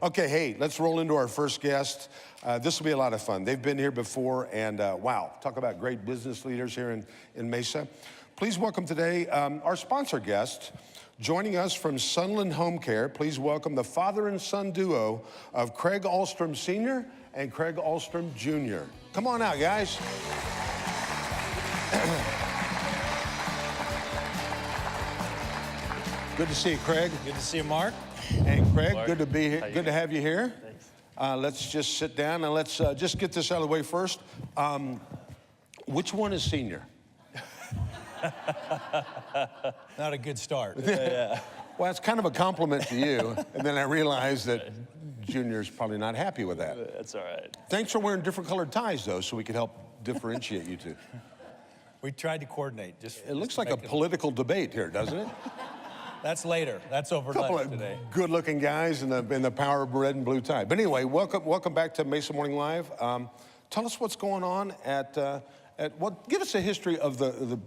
Okay, hey, let's roll into our first guest. This will be a lot of fun. They've been here before, and wow, talk about great business leaders here in Mesa. Please welcome today our sponsor guest, joining us from Sunland Home Care. Please welcome the father and son duo of Craig Ahlstrom Sr. and Craig Ahlstrom Jr. Come on out, guys. Good to see you, Craig. Good to see you, Mark. And Craig, Mark, good to be here. Good to have you here. Thanks. Let's just sit down and let's just get this out of the way first. Which one is senior? Not a good start. Yeah. Well, it's kind of a compliment to you. And then I realized that Junior's probably not happy with that. That's all right. Thanks for wearing different colored ties, though, so we could help differentiate you two. We tried to coordinate. It looks like a political debate here, doesn't it? That's later. That's over lunch today. Good-looking guys in the power of red and blue tie. But anyway, welcome back to Mesa Morning Live. Tell us what's going on give us a history of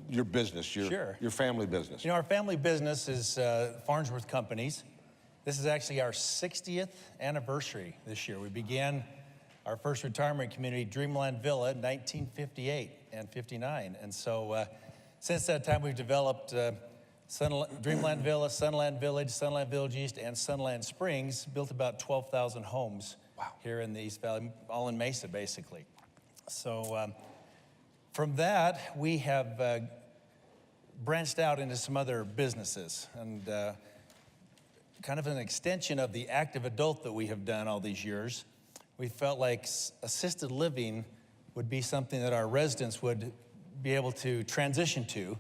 your business, your family business. You know, our family business is Farnsworth Companies. This is actually our 60th anniversary this year. We began our first retirement community, Dreamland Villa, in 1958 and 59. And so since that time, we've developed Dreamland Villa, Sunland Village, Sunland Village East, and Sunland Springs, built about 12,000 homes here in the East Valley, all in Mesa, basically. So from that, we have branched out into some other businesses, and kind of an extension of the active adult that we have done all these years. We felt like assisted living would be something that our residents would be able to transition to.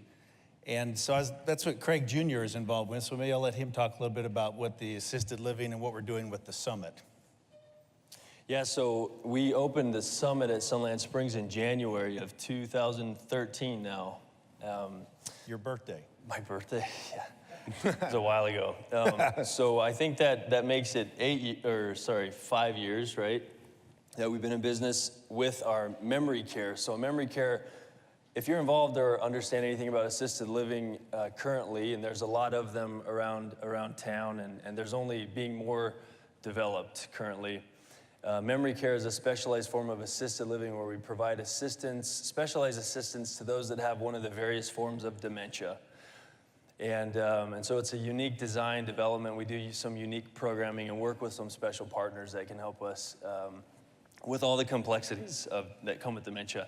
And so that's what Craig Jr. is involved with, so maybe I'll let him talk a little bit about what the assisted living and what we're doing with the summit. Yeah, so we opened the summit at Sunland Springs in January of 2013 now. Your birthday. My birthday, yeah. It was a while ago. So I think that makes it 5 years, right? That we've been in business with our memory care. So memory care, if you're involved or understand anything about assisted living currently, and there's a lot of them around town, and there's only being more developed currently. Memory care is a specialized form of assisted living where we provide specialized assistance to those that have one of the various forms of dementia. And so it's a unique design development. We do some unique programming and work with some special partners that can help us with all the complexities that come with dementia.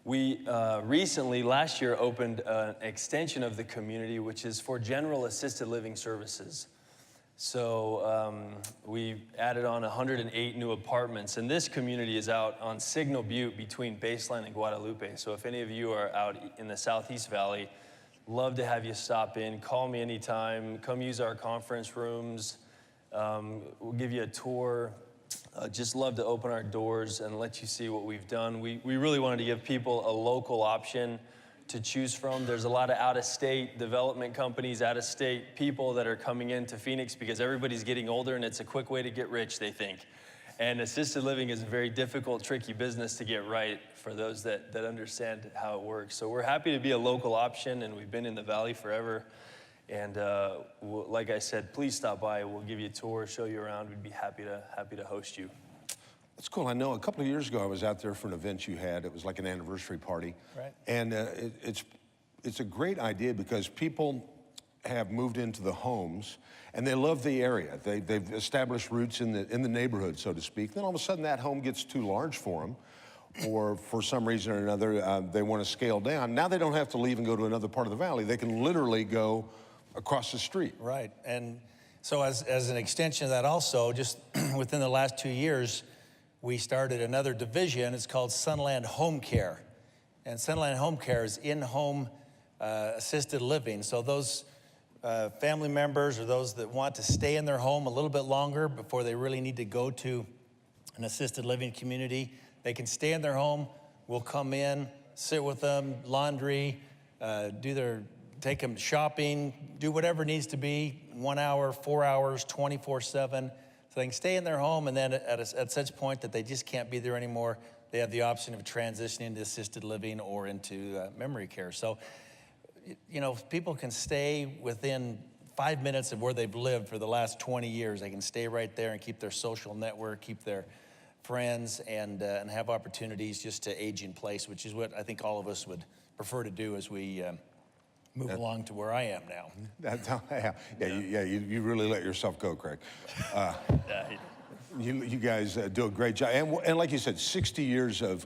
We recently, last year, opened an extension of the community, which is for general assisted living services. So we added on 108 new apartments, and this community is out on Signal Butte between Baseline and Guadalupe. So if any of you are out in the Southeast Valley, love to have you stop in. Call me anytime. Come use our conference rooms. We'll give you a tour. Just love to open our doors and let you see what we've done. We really wanted to give people a local option to choose from. There's a lot of out-of-state development companies, out-of-state people that are coming into Phoenix because everybody's getting older and it's a quick way to get rich, they think. And assisted living is a very difficult, tricky business to get right for those that understand how it works. So we're happy to be a local option, and we've been in the Valley forever. And like I said, please stop by. We'll give you a tour, show you around. We'd be happy to host you. That's cool. I know a couple of years ago I was out there for an event you had. It was like an anniversary party. Right. And it's a great idea because people have moved into the homes and they love the area. They've established roots in the neighborhood, so to speak. Then all of a sudden that home gets too large for them, or for some reason or another they want to scale down. Now they don't have to leave and go to another part of the valley. They can literally go across the street. Right. And so as an extension of that also, just within the last 2 years, we started another division. It's called Sunland Home Care. And Sunland Home Care is in-home assisted living. So those family members or those that want to stay in their home a little bit longer before they really need to go to an assisted living community, they can stay in their home. We'll come in, sit with them, laundry, take them shopping, do whatever needs to be, 1 hour, 4 hours, 24/7. So they can stay in their home, and then at such point that they just can't be there anymore, they have the option of transitioning into assisted living or into memory care. So, you know, people can stay within 5 minutes of where they've lived for the last 20 years. They can stay right there and keep their social network, keep their friends, and have opportunities just to age in place, which is what I think all of us would prefer to do as we move along to where I am now. You really let yourself go, Craig. You guys do a great job. And like you said, 60 years of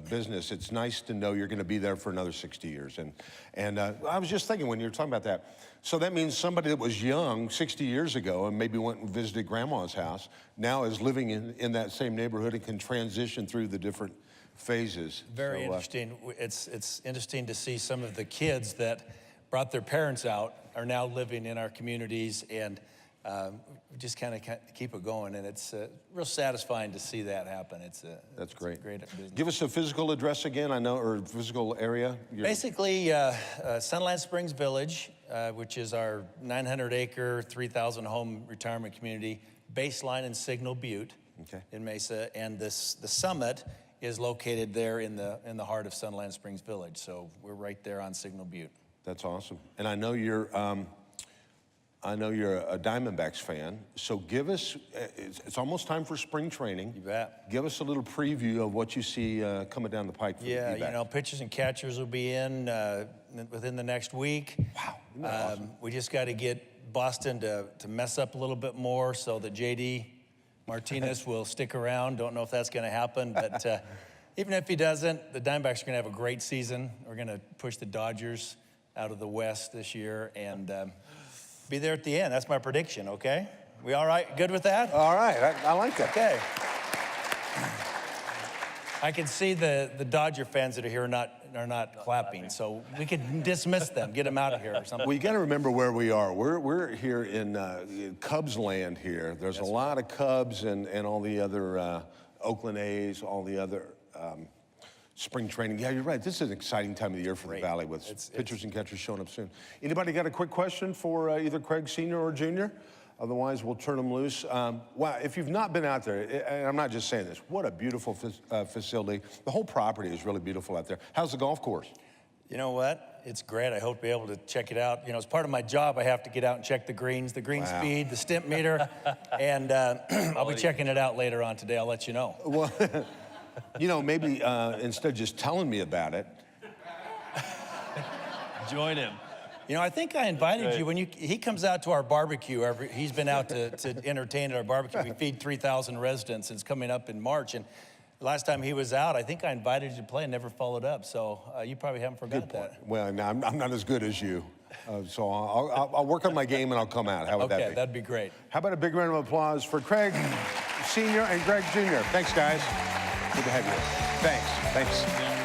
business. It's nice to know you're going to be there for another 60 years. And I was just thinking when you were talking about that, so that means somebody that was young 60 years ago and maybe went and visited grandma's house now is living in that same neighborhood and can transition through the different phases. Very interesting. It's interesting to see some of the kids that brought their parents out are now living in our communities, and we just kind of keep it going, and it's real satisfying to see that happen. That's great. It's great business. Give us a physical address again, or physical area. Basically, Sunland Springs Village, which is our 900-acre, 3,000-home retirement community, baseline in Signal Butte in Mesa, and the summit is located there in the heart of Sunland Springs Village. So we're right there on Signal Butte. That's awesome. And I know you're a Diamondbacks fan. So give us, it's almost time for spring training. You bet. Give us a little preview of what you see coming down the pike. For you know, pitchers and catchers will be in within the next week. Wow. Isn't that awesome? We just got to get Boston to mess up a little bit more so that JD Martinez will stick around. Don't know if that's going to happen, but even if he doesn't, the Diamondbacks are going to have a great season. We're going to push the Dodgers out of the West this year and be there at the end. That's my prediction, okay? We all right? Good with that? All right. I like that. Okay. I can see the Dodger fans that are here are not clapping, so we could dismiss them, get them out of here or something. Well, you got to remember where we are. We're here in Cubs land here. There's a lot of Cubs and all the other Oakland A's, all the other spring training. Yeah, you're right. This is an exciting time of the year for the Valley with pitchers and catchers showing up soon. Anybody got a quick question for either Craig Sr. or Jr.? Otherwise, we'll turn them loose. Wow, if you've not been out there, and I'm not just saying this, what a beautiful facility. The whole property is really beautiful out there. How's the golf course? You know what? It's great. I hope to be able to check it out. You know, as part of my job, I have to get out and check the green speed, the stimp meter, and I'll be checking it out later on today. I'll let you know. Well, you know, maybe instead of just telling me about it. Join him. You know, I think I invited you when he comes out to our barbecue. He's been out to entertain at our barbecue. We feed 3,000 residents. It's coming up in March. And last time he was out, I think I invited you to play and never followed up. So you probably haven't forgot that. Well, no, I'm not as good as you. So I'll work on my game and I'll come out. How would that be? Okay, that'd be great. How about a big round of applause for Craig Sr. and Greg Jr. Thanks, guys. Good to have you. Thanks.